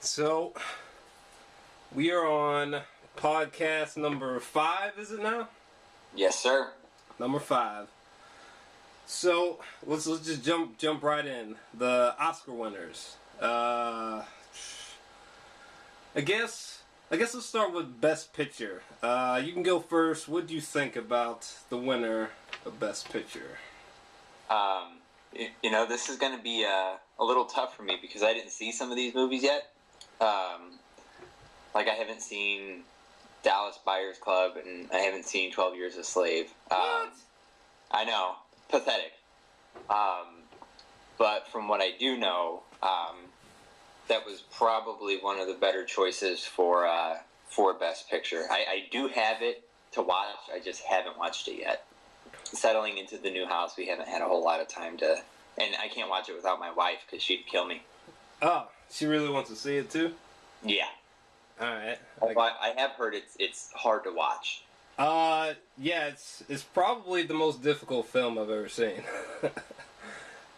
So, we are on podcast number 5, is it now? Yes, sir. Number 5. So, let's just jump right in. The Oscar winners. I guess let's start with Best Picture. You can go first. What do you think about the winner of Best Picture? This is going to be a little tough for me because I didn't see some of these movies yet. I haven't seen Dallas Buyers Club and I haven't seen 12 Years a Slave. What? I know. Pathetic. But from what I do know, that was probably one of the better choices for Best Picture. I do have it to watch. I just haven't watched it yet. Settling into the new house, we haven't had a whole lot of time to... And I can't watch it without my wife because she'd kill me. Oh, she really wants to see it too? Yeah. Alright. I have heard it's hard to watch. Yeah, it's probably the most difficult film I've ever seen.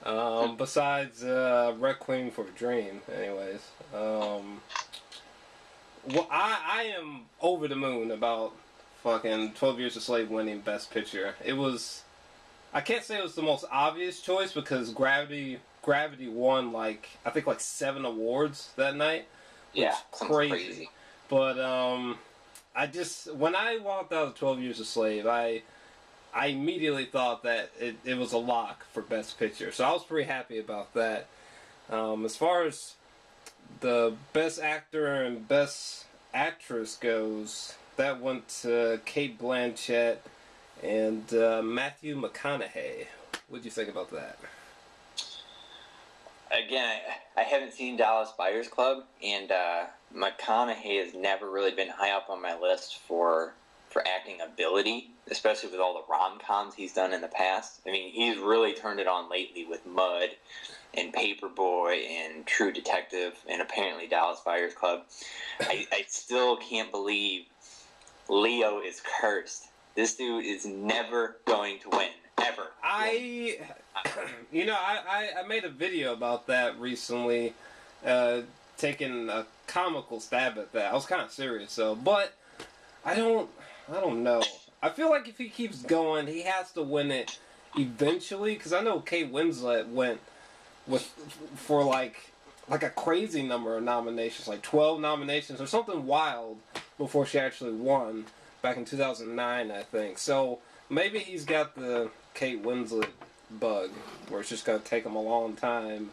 Besides Requiem for a Dream, anyways. Well, I am over the moon about fucking 12 Years a Slave winning Best Picture. It was... I can't say it was the most obvious choice because Gravity won I think 7 awards that night. Yeah, crazy. But when I walked out of 12 Years a Slave, I immediately thought that it was a lock for Best Picture. So I was pretty happy about that. As far as the Best Actor and Best Actress goes, that went to Cate Blanchett and Matthew McConaughey. What do you think about that? Again, I haven't seen Dallas Buyers Club, and McConaughey has never really been high up on my list for acting ability, especially with all the rom-coms he's done in the past. I mean, he's really turned it on lately with Mud and Paperboy and True Detective and apparently Dallas Buyers Club. I still can't believe Leo is cursed. This dude is never going to win. Ever. I made a video about that recently, taking a comical stab at that. I was kind of serious though, but I don't know. I feel like if he keeps going, he has to win it eventually. Because I know Kate Winslet went for a crazy number of nominations, 12 nominations or something wild before she actually won back in 2009, I think. So maybe he's got the Kate Winslet bug, where it's just going to take him a long time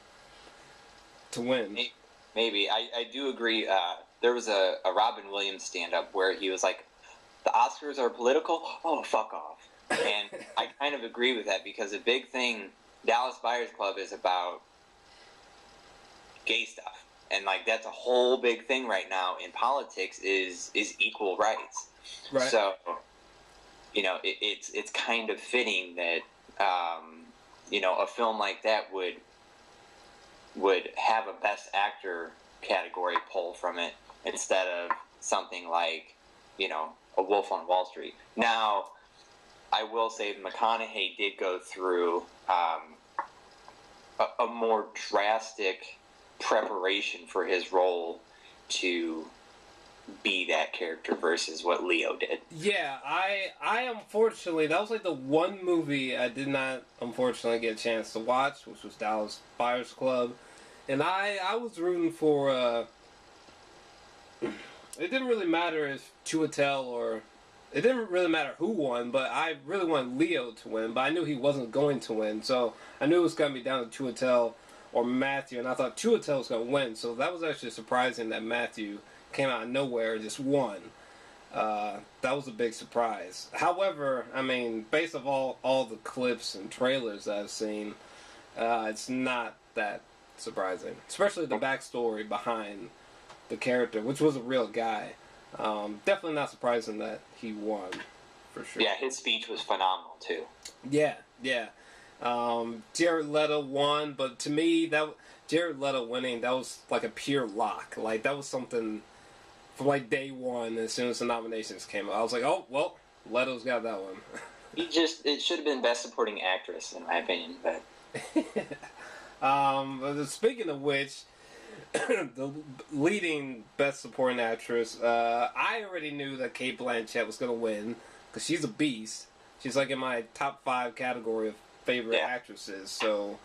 to win. Maybe. I do agree. There was a Robin Williams stand-up where he was like, the Oscars are political? Oh, fuck off. And I kind of agree with that because a big thing, Dallas Buyers Club is about gay stuff. And that's a whole big thing right now in politics is equal rights. Right. So, it's kind of fitting that, a film like that would have a Best Actor category pull from it instead of something like, A Wolf on Wall Street. Now, I will say McConaughey did go through a more drastic preparation for his role to be that character versus what Leo did. Yeah, I unfortunately, that was the one movie I did not unfortunately get a chance to watch, which was Dallas Buyers Club. And I was rooting for, it didn't really matter if Chiwetel or, it didn't really matter who won, but I really wanted Leo to win, but I knew he wasn't going to win, so I knew it was going to be down to Chiwetel or Matthew, and I thought Chiwetel was going to win, so that was actually surprising that Matthew came out of nowhere and just won. That was a big surprise. However, I mean, based on all the clips and trailers that I've seen, it's not that surprising. Especially the backstory behind the character, which was a real guy. Definitely not surprising that he won, for sure. Yeah, his speech was phenomenal, too. Yeah. Jared Leto won, but to me, Jared Leto winning, that was a pure lock. That was something from day one, as soon as the nominations came out. I was like, oh, well, Leto's got that one. It should have been Best Supporting Actress, in my opinion, but... Speaking of which, the leading Best Supporting Actress, I already knew that Cate Blanchett was going to win because she's a beast. She's like in my top 5 category of favorite actresses. So,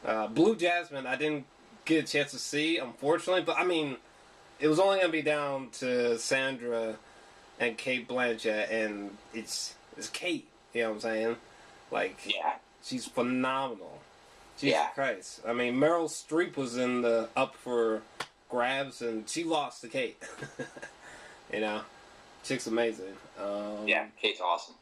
Blue Jasmine, I didn't get a chance to see, unfortunately. But I mean, it was only going to be down to Sandra and Cate Blanchett, and it's Kate. You know what I'm saying? Like, she's phenomenal. Jesus Christ. I mean, Meryl Streep was in the up for grabs, and she lost to Kate. You know? Chick's amazing. Kate's awesome.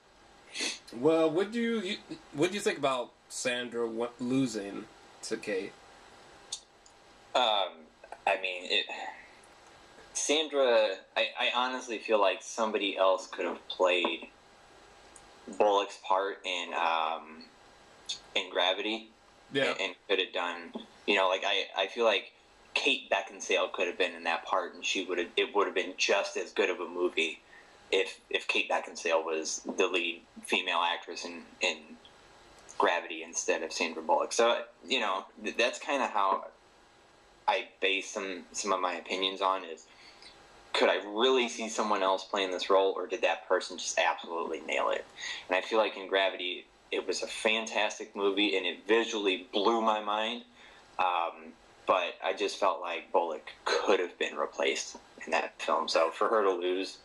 Well, what do you think about Sandra losing to Kate? I mean, Sandra, I honestly feel like somebody else could have played Bullock's part in Gravity. Yeah. And could have done, like I feel like Kate Beckinsale could have been in that part, and it would have been just as good of a movie if Kate Beckinsale was the lead female actress in Gravity instead of Sandra Bullock. So that's kind of how I base some of my opinions on is, could I really see someone else playing this role, or did that person just absolutely nail it? And I feel like in Gravity, it was a fantastic movie, and it visually blew my mind. But I just felt like Bullock could have been replaced in that film. So for her to lose,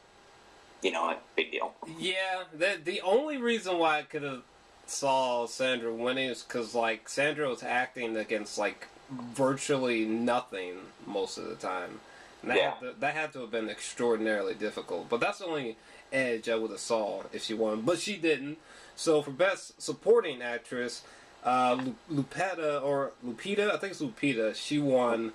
a big deal. Yeah, the only reason why I could have saw Sandra winning is because, like, Sandra was acting against, like, virtually nothing most of the time. And that had to have been extraordinarily difficult. But that's the only edge I would have saw if she won. But she didn't. So for Best Supporting Actress, Lupita, I think it's Lupita, she won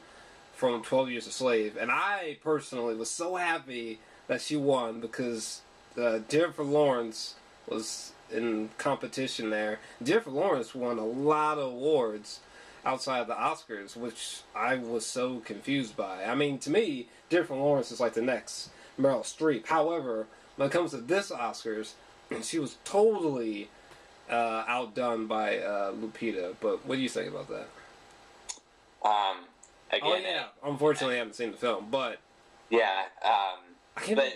from 12 Years a Slave. And I personally was so happy that she won because Jennifer Lawrence was in competition there. Jennifer Lawrence won a lot of awards outside of the Oscars, which I was so confused by. I mean, to me, Jennifer Lawrence is like the next Meryl Streep. However, when it comes to this Oscars, she was totally outdone by Lupita. But what do you think about that? Unfortunately, I haven't seen the film, but but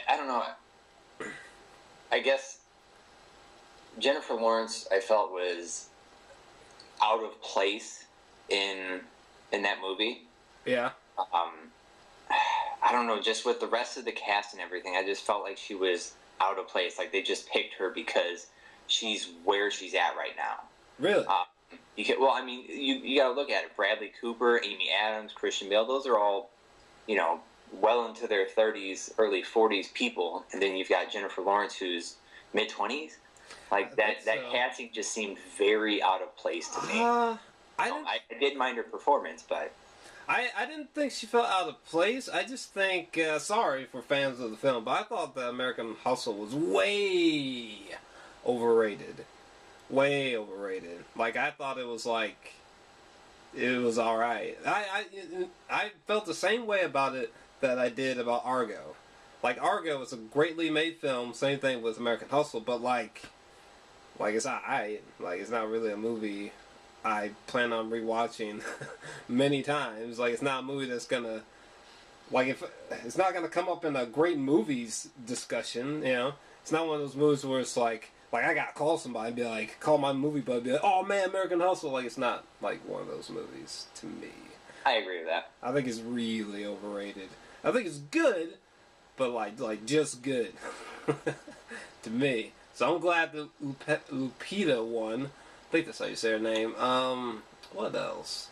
I don't know. I guess Jennifer Lawrence, I felt, was out of place in that movie. Yeah. I don't know, just with the rest of the cast and everything, I just felt like she was out of place. Like they just picked her because she's where she's at right now. Really? You got to look at it. Bradley Cooper, Amy Adams, Christian Bale, those are all, well into their 30s, early 40s people. And then you've got Jennifer Lawrence, who's mid-20s. Like, that casting just seemed very out of place to me. I did mind her performance, but... I didn't think she felt out of place. I just think, sorry for fans of the film, but I thought the American Hustle was way overrated. Way overrated. Like, I thought it was like, it was alright. I felt the same way about it that I did about Argo. Like, Argo was a greatly made film, same thing with American Hustle, but like it's alright. Like, it's not really a movie I plan on rewatching many times. Like, it's not a movie that's gonna, like, if it's not gonna come up in a great movies discussion, It's not one of those movies where it's like I gotta call somebody and be like, call my movie buddy and be like, oh man, American Hustle. Like, it's not like one of those movies to me. I agree with that. I think it's really overrated. I think it's good, but like just good to me. So I'm glad that Lupita won. I think that's how you say her name. What else?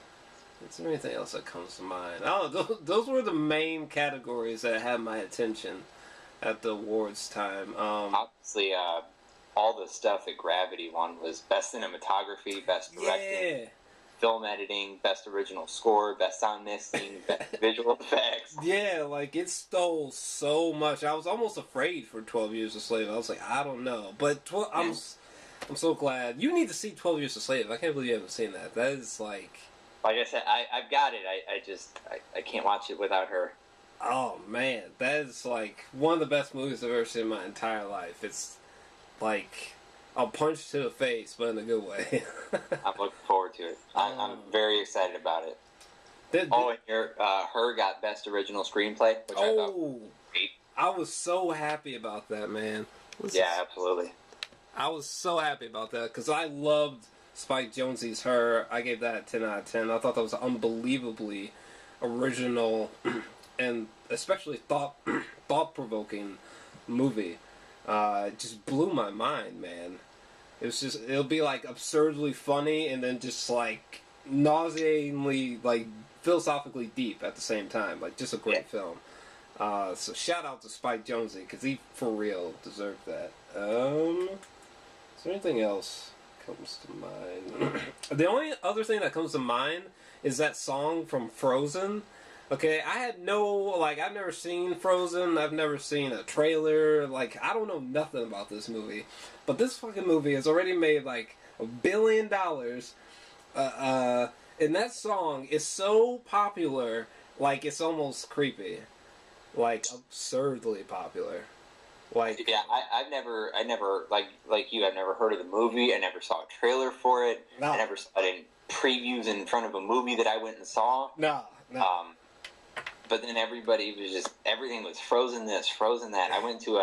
Is there anything else that comes to mind? Oh, those were the main categories that had my attention at the awards time. Obviously, all the stuff that Gravity won was Best Cinematography, Best Directing, Film Editing, Best Original Score, Best Sound Mixing, Best Visual Effects. Yeah, like, it stole so much. I was almost afraid for 12 Years a Slave. I was like, I don't know. But I'm so glad. You need to see 12 Years a Slave. I can't believe you haven't seen that. That is like... Like I said, I've got it. I can't watch it without her. Oh, man. That is like one of the best movies I've ever seen in my entire life. It's like a punch to the face, but in a good way. I'm looking forward to it. I'm very excited about it. Oh, and Her got Best Original Screenplay, which I thought was great. I was so happy about that, man. Yeah, absolutely. I was so happy about that because I loved Spike Jonze's Her. I gave that a 10 out of 10. I thought that was unbelievably original and especially thought-provoking movie. It just blew my mind, man. It'll be like absurdly funny and then just like nauseatingly, like philosophically deep at the same time. Like just a great film. So shout out to Spike Jonze because he for real deserved that. Is there anything else comes to mind? The only other thing that comes to mind is that song from Frozen. Okay, I've never seen Frozen. I've never seen a trailer. Like, I don't know nothing about this movie. But this fucking movie has already made, like, $1 billion. And that song is so popular, like, it's almost creepy. Like, absurdly popular. Like, yeah, I never like you. I've never heard of the movie. I never saw a trailer for it. No. I never saw it in previews in front of a movie that I went and saw. No. But then everything was Frozen this, Frozen that. I went to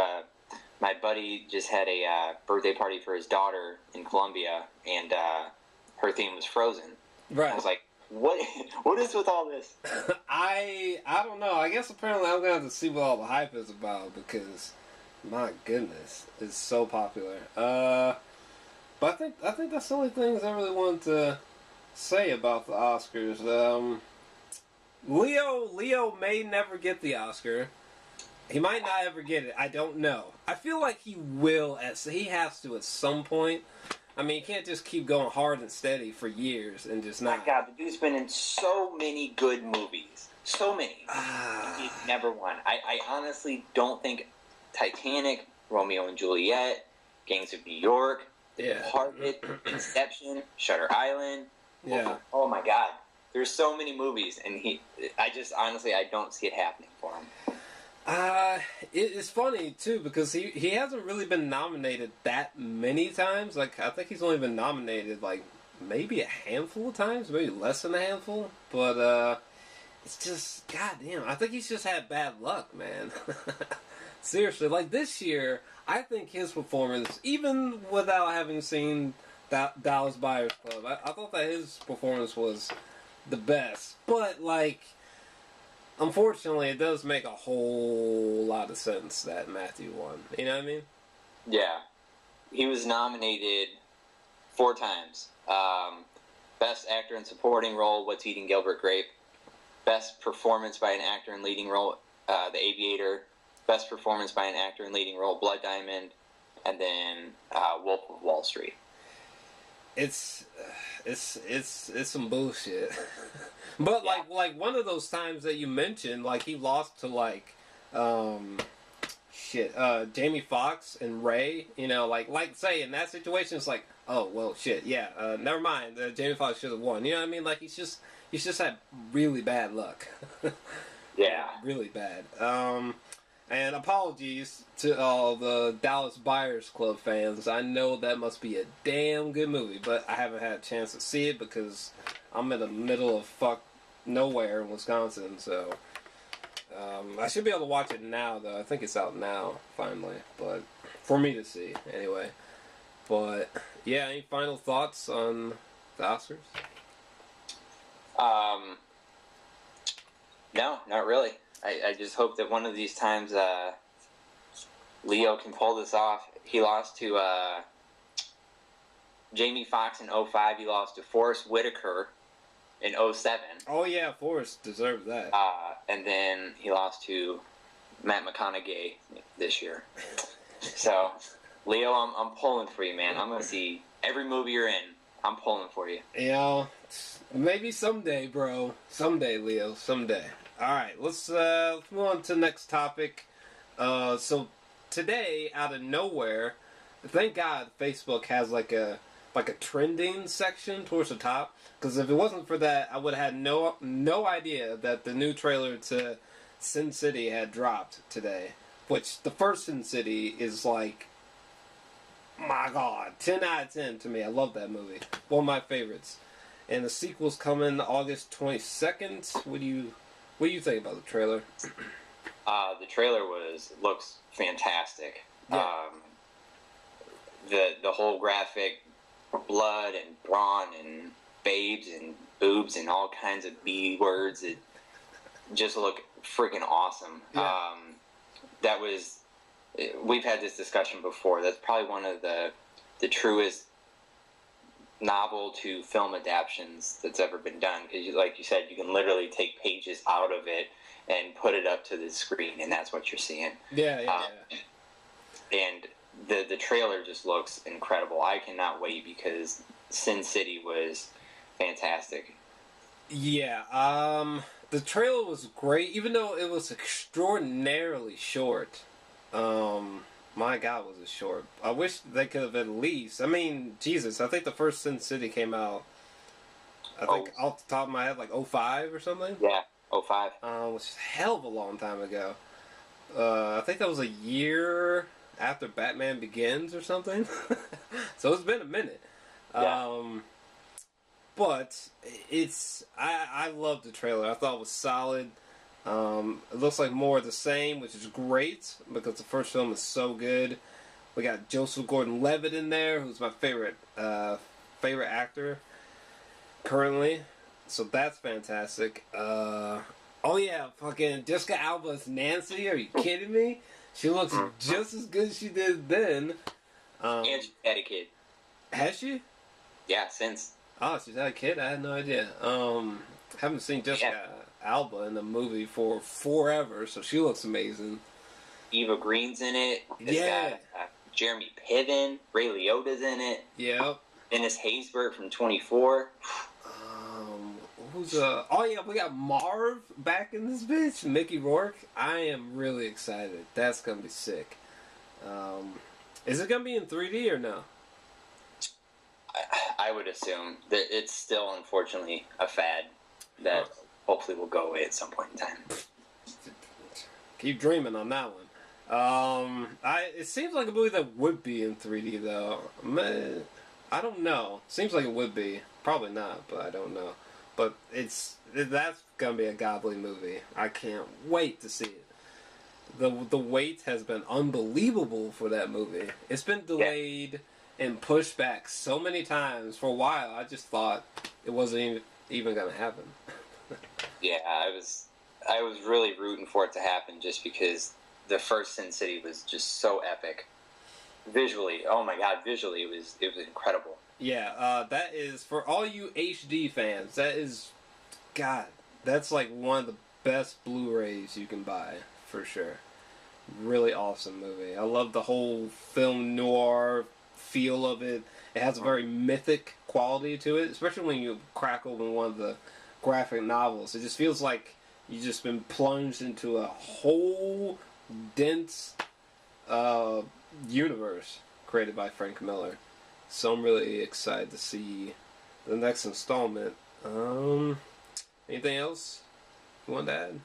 my buddy just had a birthday party for his daughter in Colombia, and her theme was Frozen. Right. I was like, what is with all this? I don't know. I guess apparently I'm gonna have to see what all the hype is about because my goodness, it's so popular. But I think that's the only things I really wanted to say about the Oscars. Leo may never get the Oscar. He might not ever get it. I don't know. I feel like he will. He has to at some point. I mean, he can't just keep going hard and steady for years and just not. My God, the dude's been in so many good movies. So many. He's never won. I honestly don't think Titanic, Romeo and Juliet, Gangs of New York, The Departed, Inception, Shutter Island. Yeah. Oh my God. There's so many movies, and I don't see it happening for him. It's funny too because he hasn't really been nominated that many times. Like I think he's only been nominated like maybe a handful of times, maybe less than a handful. But it's just goddamn. I think he's just had bad luck, man. Seriously, like this year, I think his performance, even without having seen Dallas Buyers Club, I thought that his performance was the best. But like, unfortunately, it does make a whole lot of sense that Matthew won. You know what I mean? Yeah. He was nominated 4 times. Best Actor in Supporting Role, What's Eating Gilbert Grape. Best Performance by an Actor in Leading Role, The Aviator. Best Performance by an Actor in Leading Role, Blood Diamond. And then Wolf of Wall Street. It's some bullshit. But yeah. like one of those times that you mentioned, like he lost to like Jamie Foxx and Ray, you know, like say in that situation it's like, oh well shit, yeah, never mind, Jamie Foxx should have won. You know what I mean? Like he's just had really bad luck. Yeah. Really bad. And apologies to all the Dallas Buyers Club fans. I know that must be a damn good movie, but I haven't had a chance to see it because I'm in the middle of nowhere in Wisconsin, so I should be able to watch it now, though. I think it's out now, finally, but for me to see, anyway. But, yeah, any final thoughts on the Oscars? No, not really. I just hope that one of these times Leo can pull this off. He lost to Jamie Foxx in 2005. He lost to Forrest Whitaker in 2007. Oh, yeah, Forrest deserves that. And then he lost to Matt McConaughey this year. So, Leo, I'm pulling for you, man. I'm going to see every movie you're in. I'm pulling for you. You know, maybe someday, bro. Someday, Leo. Someday. All right, let's move on to the next topic. So today, out of nowhere, thank God Facebook has like a trending section towards the top. Because if it wasn't for that, I would have had no idea that the new trailer to Sin City had dropped today. Which the first Sin City is like, my God, 10 out of 10 to me. I love that movie. One of my favorites. and the sequel's coming August 22nd. What do you think about the trailer? The trailer looks fantastic. Yeah. The whole graphic blood and brawn and babes and boobs and all kinds of B words that just look freaking awesome. Yeah. We've had this discussion before. That's probably one of the truest novel to film adaptions that's ever been done. Because, like you said, you can literally take pages out of it and put it up to the screen, and that's what you're seeing. Yeah. And the trailer just looks incredible. I cannot wait because Sin City was fantastic. Yeah, the trailer was great, even though it was extraordinarily short. My God, was it short. I wish they could have at least, I mean, Jesus, I think the first Sin City came out, I think off the top of my head, like 05 or something? Yeah, 05. Which is a hell of a long time ago. I think that was a year after Batman Begins or something. So it's been a minute. Yeah. But I loved the trailer. I thought it was solid. It looks like more of the same, which is great because the first film is so good. We got Joseph Gordon-Levitt in there, who's my favorite actor currently. So that's fantastic. Oh yeah, fucking Jessica Alba's Nancy. Are you kidding me? She looks just as good as she did then. And she had a kid. Has she? Yeah, since. Oh, she's had a kid? I had no idea. Haven't seen Jessica Alba in the movie for forever, so she looks amazing. Eva Green's in it. It's got Jeremy Piven. Ray Liotta's in it. Yep. Dennis Haysbert from 24. Oh yeah, we got Marv back in this bitch. Mickey Rourke. I am really excited. That's gonna be sick. Is it gonna be in 3D or no? I would assume that it's still, unfortunately, a fad that hopefully will go away at some point in time. Keep dreaming on that one. It seems like a movie that would be in 3D though. I don't know. Seems like it would be. Probably not, but I don't know. But that's gonna be a godly movie. I can't wait to see it. The wait has been unbelievable for that movie. It's been delayed and pushed back so many times for a while. I just thought it wasn't even gonna happen. Yeah, I was really rooting for it to happen just because the first Sin City was just so epic. Visually, oh my God, visually it was incredible. Yeah, that is, for all you HD fans, that's like one of the best Blu-rays you can buy, for sure. Really awesome movie. I love the whole film noir feel of it. It has a very mythic quality to it, especially when you crack open one of the graphic novels. It just feels like you've just been plunged into a whole dense universe created by Frank Miller. So I'm really excited to see the next installment. Anything else you want to add?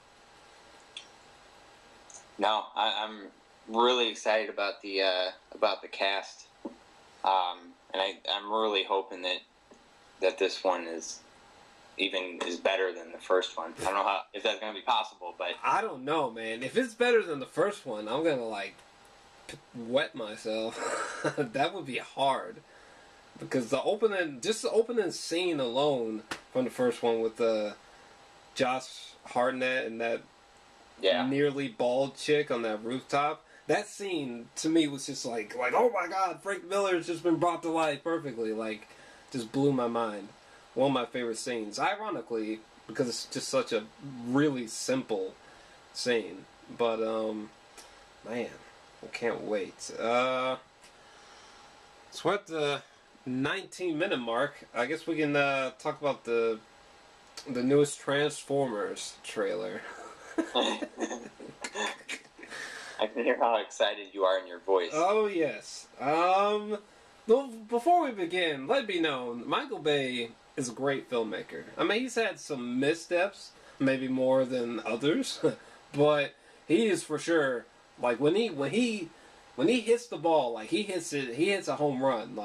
No, I'm really excited about the cast, and I'm really hoping that this one is better than the first one. I don't know if that's going to be possible, but I don't know, man. If it's better than the first one, I'm gonna wet myself. That would be hard. Because the opening scene alone from the first one with Josh Hartnett and that nearly bald chick on that rooftop, that scene to me was just like oh my God, Frank Miller has just been brought to life perfectly. Just blew my mind. One of my favorite scenes. Ironically, because it's just such a really simple scene. But man, I can't wait. So at the 19-minute mark, I guess we can talk about the newest Transformers trailer. I can hear how excited you are in your voice. Oh yes. Well, before we begin, let it be known, Michael Bay is a great filmmaker. I mean, he's had some missteps, maybe more than others, but he is for sure when he hits the ball, he hits a home run.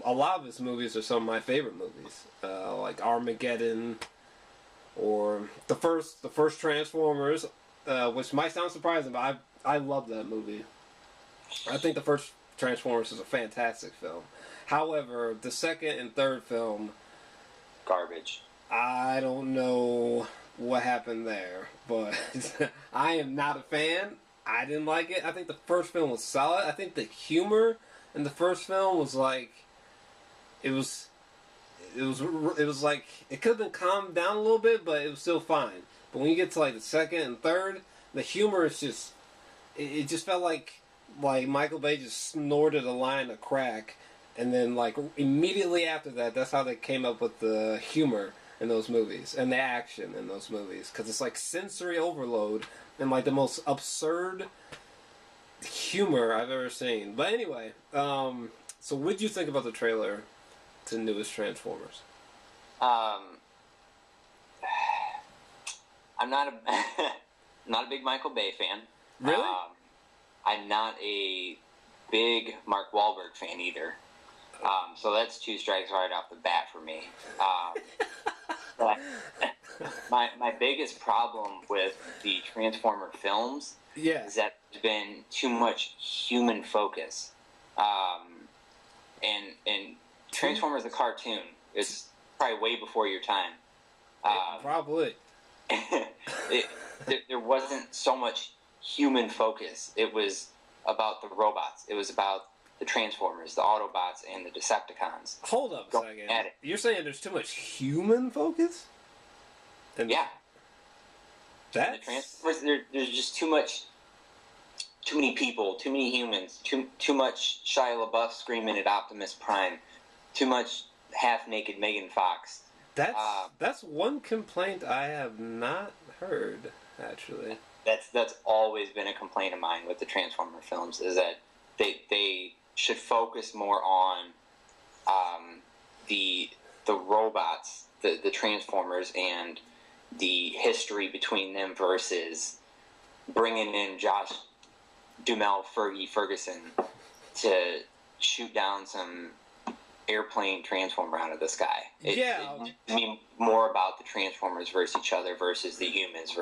a lot of his movies are some of my favorite movies, like Armageddon, or the first Transformers, which might sound surprising, but I love that movie. I think the first Transformers is a fantastic film. However, the second and third film, garbage. I don't know what happened there, but I am not a fan. I didn't like it. I think the first film was solid. I think the humor in the first film was like, it was like, it could have been calmed down a little bit, but it was still fine. But when you get to like the second and third, the humor is just, it just felt like Michael Bay just snorted a line of crack, and then like immediately after that, that's how they came up with the humor in those movies and the action in those movies, because it's like sensory overload and like the most absurd humor I've ever seen. But anyway, so what did you think about the trailer to the newest Transformers? I'm not a not a big Michael Bay fan. Really? I'm not a big Mark Wahlberg fan either. So that's 2 strikes right off the bat for me. But my biggest problem with the Transformer films is that there's been too much human focus. And Transformers the cartoon is probably way before your time. Probably. There wasn't so much human focus. It was about the robots. It was about the Transformers, the Autobots, and the Decepticons. Hold up a second. You're saying there's too much human focus? Yeah. That's... The Transformers, there's just too many people, too many humans, too much Shia LaBeouf screaming at Optimus Prime, too much half-naked Megan Fox. That's one complaint I have not heard, actually. That's always been a complaint of mine with the Transformer films, is that they should focus more on the robots, the Transformers, and the history between them versus bringing in Josh Duhamel Fergie Ferguson to shoot down some airplane transformer out of the sky. I mean, more about the Transformers versus each other versus the humans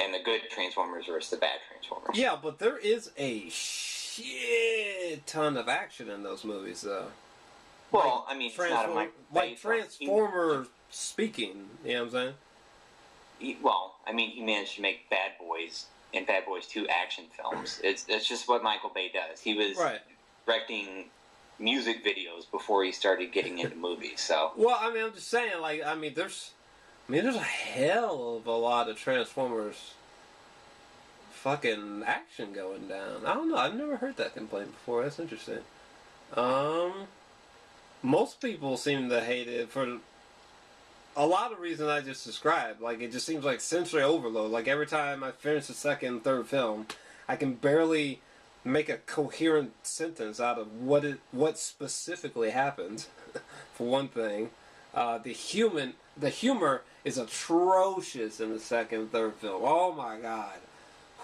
and the good Transformers versus the bad Transformers. Yeah, but there is a shit ton of action in those movies, though. Well, I mean, it's not a Transformer speaking, you know what I'm saying? He managed to make Bad Boys and Bad Boys 2 action films. It's just what Michael Bay does. He was directing music videos before he started getting into movies. So, well, I mean, I'm just saying, there's a hell of a lot of Transformers fucking action going down. I don't know. I've never heard that complaint before. That's interesting. Most people seem to hate it for a lot of reasons I just described. Like, it just seems like sensory overload. Like, every time I finish the second and third film, I can barely make a coherent sentence out of what specifically happened, for one thing. The humor is atrocious in the second and third film. Oh my god.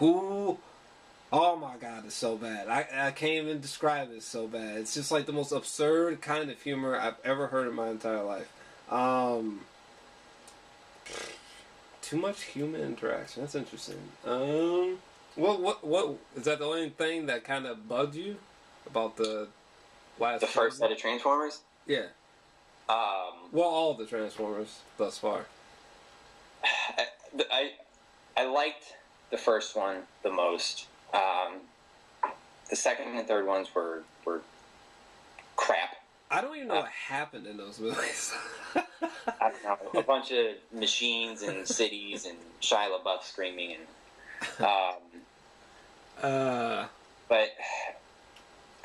Oh my god, it's so bad. I can't even describe it, it's so bad. It's just like the most absurd kind of humor I've ever heard in my entire life. Too much human interaction. That's interesting. What is that the only thing that kind of bugged you about the last? The first set of Transformers? Yeah. Well, all of the Transformers thus far. I liked the first one the most. The second and third ones were crap. I don't even know what happened in those movies. I don't know. A bunch of machines and cities and Shia LaBeouf screaming and. But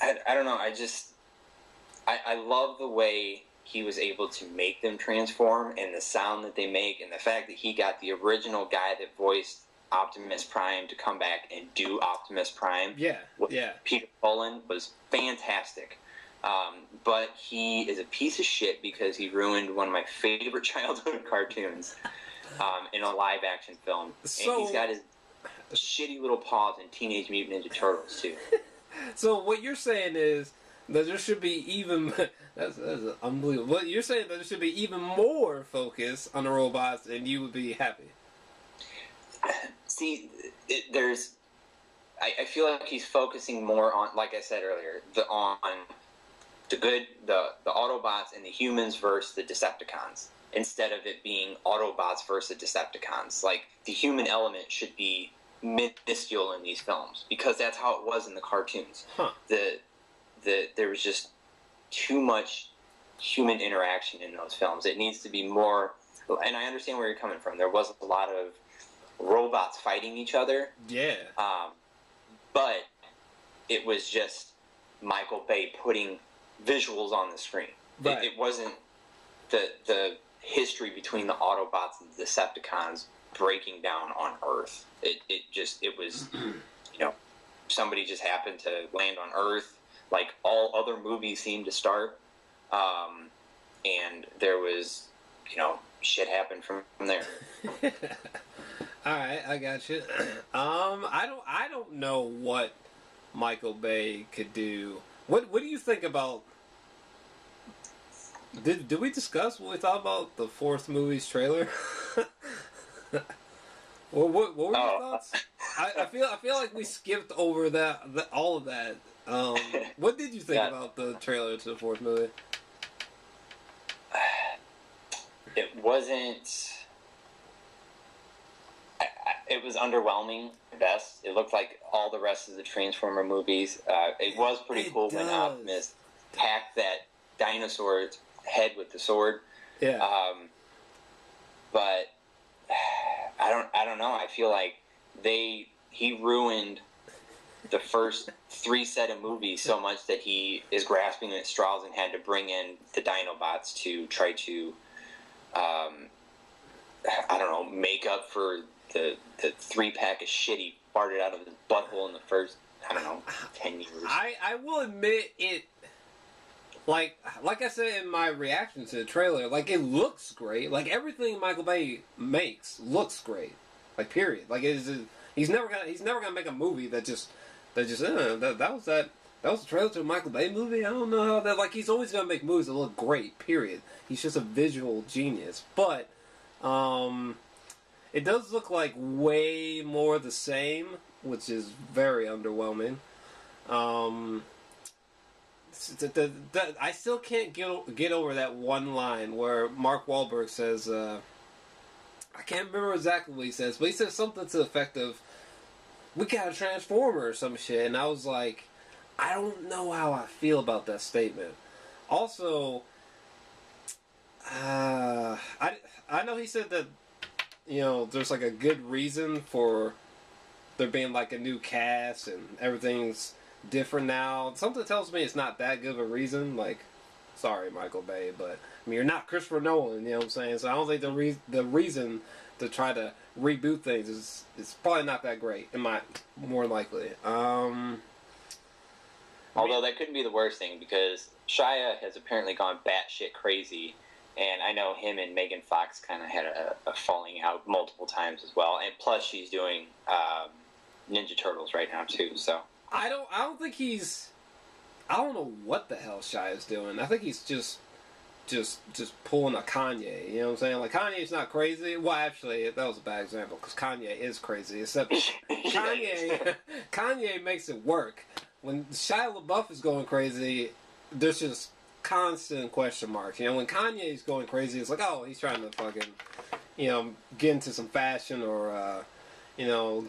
I don't know. I love the way he was able to make them transform and the sound that they make and the fact that he got the original guy that voiced Optimus Prime to come back and do Optimus Prime. Yeah. Peter Cullen was fantastic. But he is a piece of shit because he ruined one of my favorite childhood cartoons in a live action film. And he's got his shitty little paws in Teenage Mutant Ninja Turtles too. So what you're saying is that there should be even that's unbelievable. But you're saying that there should be even more focus on the robots, and you would be happy. See, I feel like he's focusing more on, like I said earlier, on the Autobots and the humans versus the Decepticons, instead of it being Autobots versus Decepticons. Like, the human element should be minuscule in these films, because that's how it was in the cartoons. Huh. There was just too much human interaction in those films. It needs to be more, and I understand where you're coming from. There was a lot of robots fighting each other. Yeah. But it was just Michael Bay putting visuals on the screen. Right. It wasn't the history between the Autobots and the Decepticons breaking down on Earth. It was, somebody just happened to land on Earth, like all other movies seemed to start, and there was, shit happened from there. All right, I got you. I don't know what Michael Bay could do. What do you think about? Did we discuss what we thought about the fourth movie's trailer? What were your thoughts? I feel like we skipped over all of that. What did you think about the trailer to the fourth movie? It wasn't. It was underwhelming at best. It looked like all the rest of the Transformer movies. It was pretty cool when Optimus hacked that dinosaur's head with the sword. Yeah. But I don't know. I feel like he ruined the first 3 set of movies so much that he is grasping at straws and had to bring in the Dinobots to try to make up for the 3-pack of shit he farted out of his butthole in the first, 10 years. I will admit it, like I said in my reaction to the trailer, like, it looks great. Like, everything Michael Bay makes looks great. Like, period. Like, he's never gonna make a movie that was the trailer to a Michael Bay movie. I don't know how that, like, he's always gonna make movies that look great, period. He's just a visual genius. But, it does look like way more the same, which is very underwhelming. I still can't get over that one line where Mark Wahlberg says, I can't remember exactly what he says, but he says something to the effect of, "We got a Transformer" or some shit, and I was like, I don't know how I feel about that statement. Also, I know he said that, there's like a good reason for there being like a new cast and everything's different now. Something tells me it's not that good of a reason. Like, sorry, Michael Bay, but I mean, you're not Christopher Nolan, you know what I'm saying? So I don't think the reason to try to reboot things is probably not that great, more likely. Although that couldn't be the worst thing, because Shia has apparently gone batshit crazy. And I know him and Megan Fox kind of had a falling out multiple times as well. And plus, she's doing Ninja Turtles right now too. So I don't think he's. I don't know what the hell Shia's doing. I think he's just pulling a Kanye. You know what I'm saying? Like, Kanye's not crazy. Well, actually, that was a bad example, because Kanye is crazy. Except Kanye makes it work. When Shia LaBeouf is going crazy, there's just constant question marks. When Kanye's going crazy, it's like, oh, he's trying to fucking, get into some fashion or,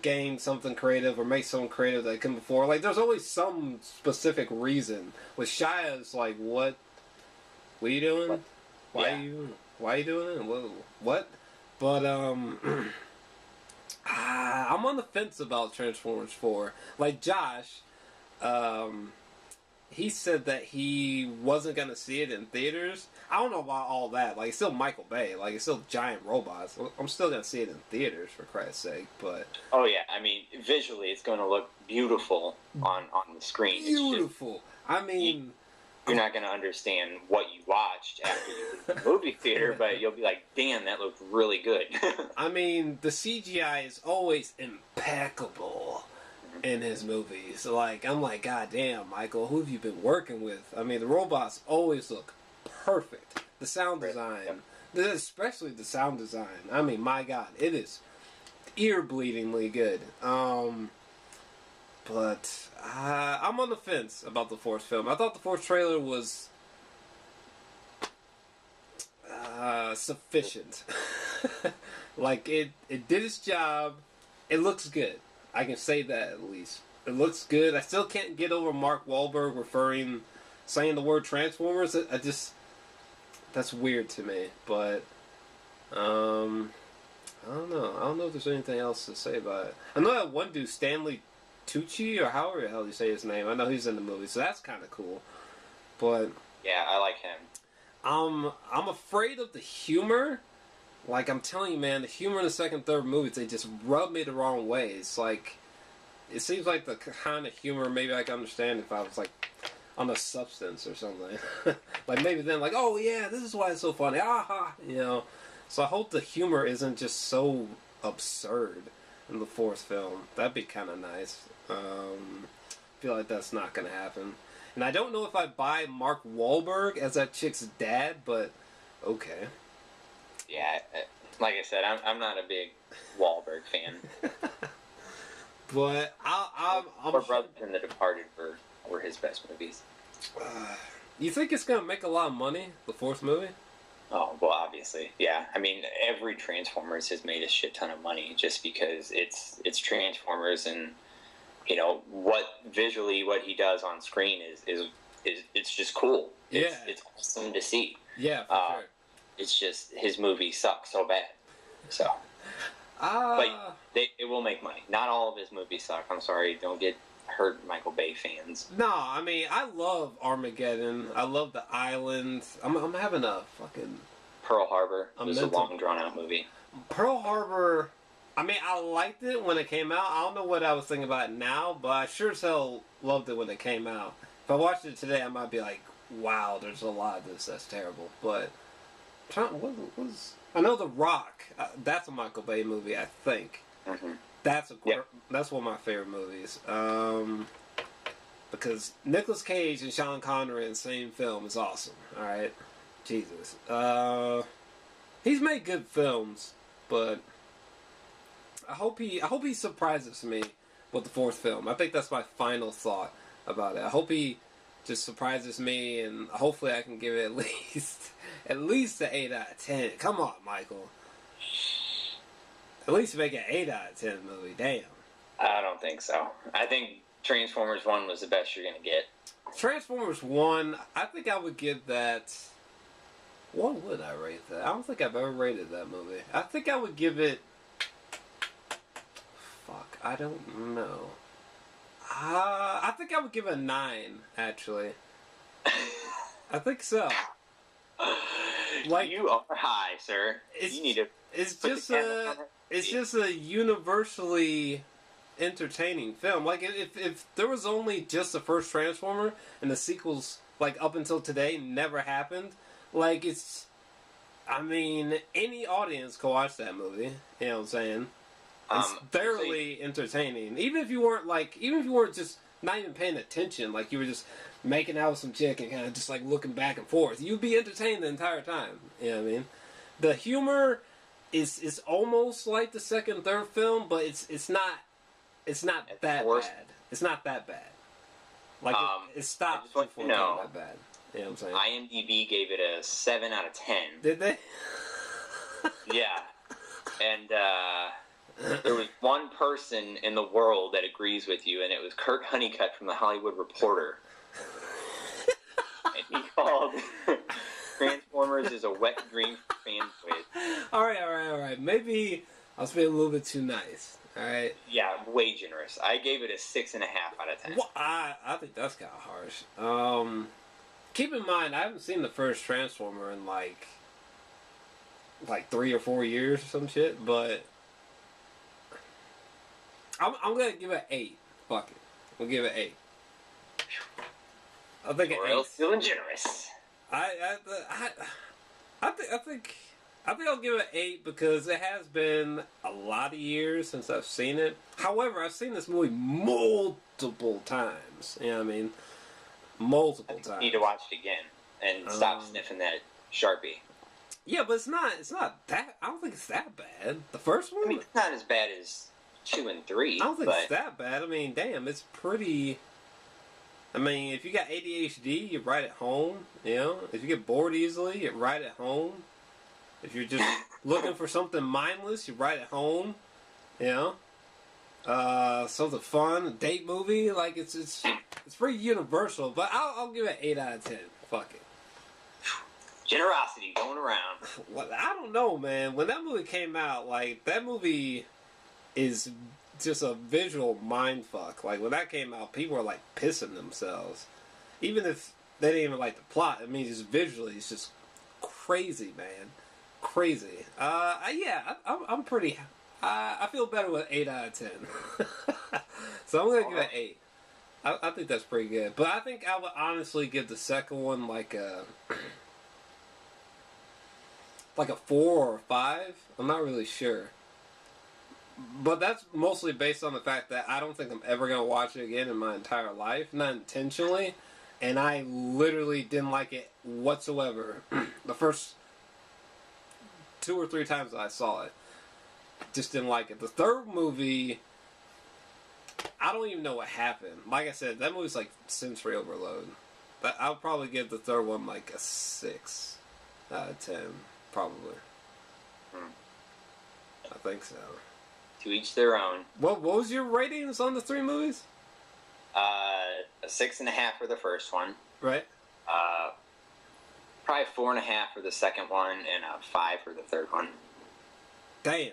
gain something creative or make something creative that couldn't before. Like, there's always some specific reason. With Shia, it's like, what are you doing? Why are you doing it? What? But, I'm on the fence about Transformers 4. Like, Josh, he said that he wasn't going to see it in theaters. I don't know about all that. Like, it's still Michael Bay. Like, it's still giant robots. I'm still going to see it in theaters, for Christ's sake. But oh, yeah. I mean, visually, it's going to look beautiful on the screen. Beautiful. I mean, you're not going to understand what you watched after you leave the movie theater, but you'll be like, damn, that looked really good. I mean, the CGI is always impeccable. in his movies. Like, I'm like, God damn, Michael, who have you been working with? I mean, the robots always look perfect. The sound design, especially the sound design. I mean, my God, it is ear-bleedingly good. But I'm on the fence about the fourth film. I thought the fourth trailer was sufficient. Like, it did its job. It looks good. I can say that at least. It looks good. I still can't get over Mark Wahlberg saying the word Transformers. That's weird to me. But, I don't know. I don't know if there's anything else to say about it. I know that one dude, Stanley Tucci, or however the hell you say his name. I know he's in the movie, so that's kind of cool. But yeah, I like him. I'm afraid of the humor. Like, I'm telling you, man, the humor in the second, third movies, they just rub me the wrong way. It's like, it seems like the kind of humor maybe I can understand if I was, like, on a substance or something. Like, maybe then, like, oh, yeah, this is why it's so funny. Aha! You know? So I hope the humor isn't just so absurd in the fourth film. That'd be kind of nice. I feel like that's not going to happen. And I don't know if I buy Mark Wahlberg as that chick's dad, but okay. Yeah, like I said, I'm not a big Wahlberg fan. But I'm Brothers and The Departed were his best movies. You think it's gonna make a lot of money, the fourth movie? Oh, well, obviously, yeah. I mean, every Transformers has made a shit ton of money just because it's Transformers, and you know what he does on screen is it's just cool. It's awesome to see. Yeah, for sure. It's just his movies suck so bad. So, but it will make money. Not all of his movies suck. I'm sorry, don't get hurt, Michael Bay fans. No, I mean, I love Armageddon. I love The Island. I'm having a fucking Pearl Harbor. It was a long drawn out movie. Pearl Harbor. I mean, I liked it when it came out. I don't know what I was thinking about it now, but I sure as hell loved it when it came out. If I watched it today, I might be like, wow, there's a lot of this that's terrible. But I know The Rock. That's a Michael Bay movie, I think. Mm-hmm. That's one of my favorite movies. Because Nicolas Cage and Sean Connery in the same film is awesome. All right, Jesus. He's made good films, but I hope he surprises me with the fourth film. I think that's my final thought about it. I hope he just surprises me, and hopefully I can give it at least an 8 out of 10. Come on, Michael. At least make an 8 out of 10 movie. Damn. I don't think so. I think Transformers 1 was the best you're going to get. Transformers 1, I think I would give that... What would I rate that? I don't think I've ever rated that movie. I think I would give it... Fuck, I don't know. I think I would give it a 9, actually. I think so. Like, you are high, sir. You need to... It's just a universally entertaining film. Like, if there was only just the first Transformer and the sequels, like, up until today never happened, like, it's... I mean, any audience could watch that movie. You know what I'm saying? It's thoroughly entertaining. Even if you weren't just not even paying attention, like, you were just making out with some chick and kind of just, like, looking back and forth, you'd be entertained the entire time. You know what I mean? The humor... It's almost like the second, third film, but it's not that bad. It's not that bad. Like it stopped before it got that bad. You know what I'm saying? IMDb gave it a 7 out of 10. Did they? Yeah, and there was one person in the world that agrees with you, and it was Kurt Honeycutt from The Hollywood Reporter, and he called Transformers is a wet dream for fanboys. All right. Maybe I was being a little bit too nice. All right. Yeah, way generous. I gave it a 6.5 out of 10. Well, I think that's kind of harsh. Keep in mind, I haven't seen the first Transformer in like 3 or 4 years or some shit, but I'm gonna give it 8. Fuck it, we'll give it 8. I think Jor-Els feeling generous. I I think I'll give it 8 because it has been a lot of years since I've seen it. However, I've seen this movie multiple times. You know what I mean? Multiple times. You need to watch it again and stop sniffing that Sharpie. Yeah, but it's not that. I don't think it's that bad. The first one. I mean, it's not as bad as 2 and 3. I don't think it's that bad. I mean, damn, it's pretty. I mean, if you got ADHD, you write at home. You know, if you get bored easily, you write at home. If you're just looking for something mindless, you write at home. You know, something fun, a date movie. Like it's pretty universal. But I'll give it 8 out of 10. Fuck it. Generosity going around. Well, I don't know, man. When that movie came out, like that movie is just a visual mindfuck. Like when that came out, people were like pissing themselves. Even if they didn't even like the plot, I mean, just visually, it's just crazy, man. Crazy. Yeah, I'm pretty. I feel better with 8 out of 10. So I'm gonna give it 8. I think that's pretty good. But I think I would honestly give the second one like a 4 or 5. I'm not really sure. But that's mostly based on the fact that I don't think I'm ever going to watch it again in my entire life. Not intentionally. And I literally didn't like it whatsoever. The first 2 or 3 times that I saw it. Just didn't like it. The third movie, I don't even know what happened. Like I said, that movie's like sensory overload. But I'll probably give the third one like a 6 out of 10. Probably. I think so. To each their own. What was your ratings on the 3 movies? A 6.5 for the first one. Right. Probably 4.5 for the second one, and a 5 for the third one. Damn.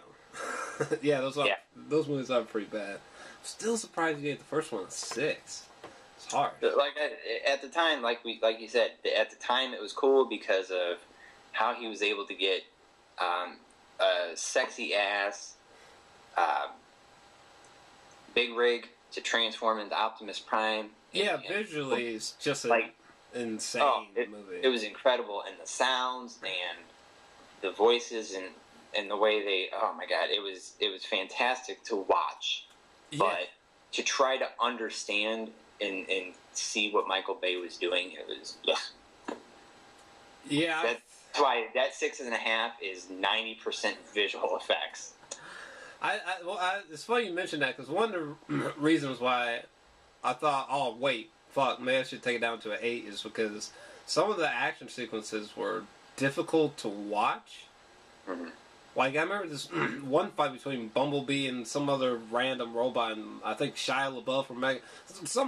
Yeah, those movies are pretty bad. I'm still surprised you gave the first one a 6. It's hard. Like at the time, like you said, at the time it was cool because of how he was able to get a sexy ass big rig to transform into Optimus Prime. Yeah, visually it's just an insane movie. It was incredible, and the sounds and the voices and the way they. Oh my god, it was fantastic to watch. Yeah. But to try to understand and see what Michael Bay was doing, it was. Ugh. Yeah. That's why that 6.5 is 90% visual effects. It's funny you mentioned that because one of the reasons why I thought, oh wait, fuck, maybe I should take it down to an 8 is because some of the action sequences were difficult to watch. Mm-hmm. Like I remember this one fight between Bumblebee and some other random robot, and I think Shia LaBeouf or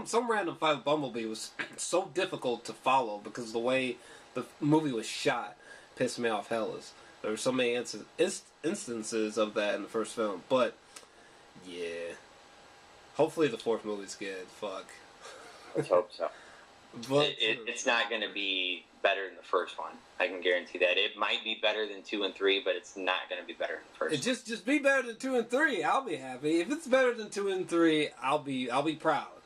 some random fight with Bumblebee was so difficult to follow because the way the movie was shot pissed me off hellas. There were so many instances of that in the first film, but yeah, hopefully the fourth movie's good. Fuck. Let's hope so. But it's not going to be better than the first one. I can guarantee that. It might be better than 2 and 3, but it's not going to be better than the first. Just be better than 2 and 3. I'll be happy. If it's better than 2 and 3, I'll be proud.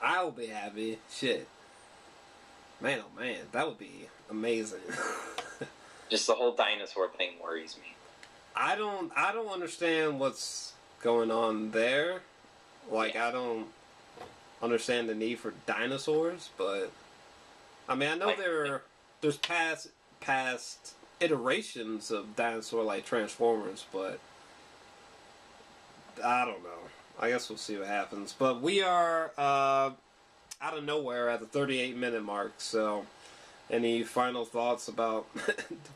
I'll be happy. Shit. Man, oh man, that would be amazing. Just the whole dinosaur thing worries me. I don't understand what's going on there. Like, yeah. I don't understand the need for dinosaurs, but I mean, I know there's past iterations of dinosaur like Transformers, but I don't know. I guess we'll see what happens. But we are out of nowhere at the 38-minute mark, so any final thoughts about the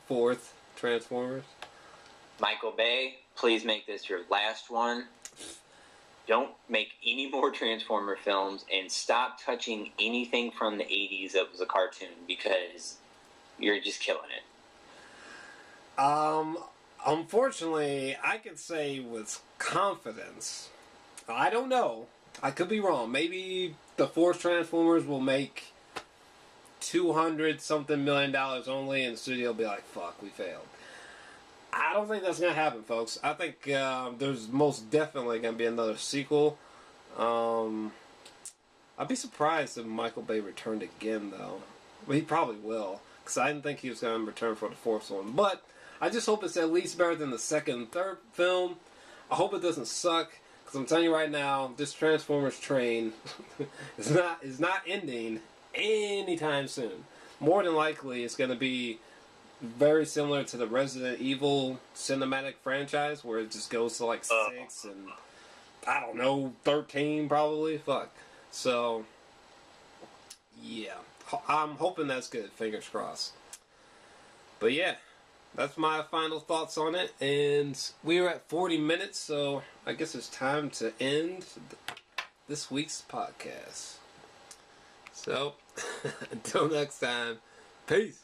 fourth Transformers? Michael Bay, please make this your last one. Don't make any more Transformer films and stop touching anything from the 80s that was a cartoon because you're just killing it. Unfortunately, I can say with confidence, I don't know. I could be wrong. Maybe the fourth Transformers will make $200-something million only, and the studio will be like, fuck, we failed. I don't think that's going to happen, folks. I think there's most definitely going to be another sequel. I'd be surprised if Michael Bay returned again, though. Well, he probably will, because I didn't think he was going to return for the fourth one. But I just hope it's at least better than the second and third film. I hope it doesn't suck, because I'm telling you right now, this Transformers train is not ending anytime soon. More than likely, it's going to be very similar to the Resident Evil cinematic franchise, where it just goes to like 6 and I don't know, 13 probably. Fuck. So, yeah. I'm hoping that's good. Fingers crossed. But yeah, that's my final thoughts on it. And we are at 40 minutes, so I guess it's time to end this week's podcast. So, until next time, peace.